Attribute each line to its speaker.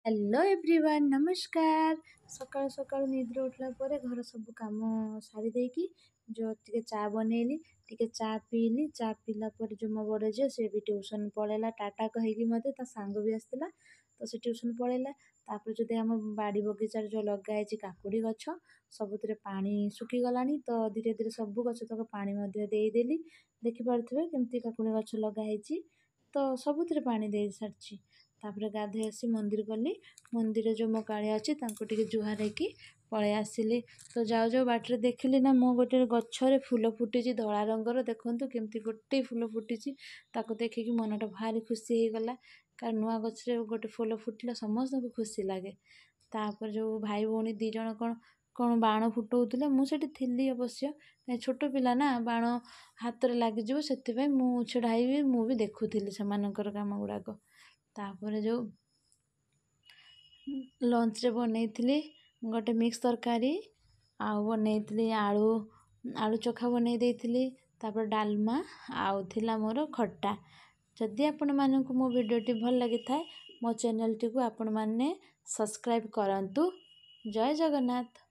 Speaker 1: Hello everyone नमस्कार। सकाळु सकाळु निद्र उठला परे घर सब काम सारी देकी जो टिके चा बनैली टिके चा पीली चा पीला पर जो मो बड़ झील से भी ट्यूशन पळेला टाटा कहीकि मते ता सांग भी आसला तो से ट्यूशन पळेला। तापर जदि हम बाड़ी बगीचार जो लगाई काकुड़ी गछ सबुतरे पानी सुखी गलानी तो धीरे धीरे सब गछ तक पानी मध्य देदेली। देखि पारुथिबे केमती काकुड़ी गछ लगा तो सबुतरे पानी दे सारछि। तापर गाधे आसी मंदिर गली मंदिर जो मो कालिया अच्छी टिके जुहार होगी पलि आसिली। तो जाऊ जाऊ बाटर देखिली ना मो गोटे गच्छरे फूल फुटी धला रंगर देखु केमती गोटे फूल फुटी ताको देखिकी मनटा भारी खुशी हो गला। कारण नुआ गच्छरे गोटे फूल फुटिला समस्त को खुशी लगे। तापर जो भाई भौणी दी जण कौन कौन बाण फुटाऊले मुझे थी अवश्य छोट पिला ना बाण हाथ में लगिज से मु छड़ाई मु भी देखुली से काम गुड़ाक। तापर जो लंच रे बनई गोटे मिक्स तरकारी आउ बनई आलू आलू चोखा बनई देइथिली। तापर डालमा आउ थिला मोर खट्टा। जदि आपण मानकु मो वीडियोटी भल लगी थाए मो चैनल टी को आपण माने सब्सक्राइब करंतु। जय जगन्नाथ।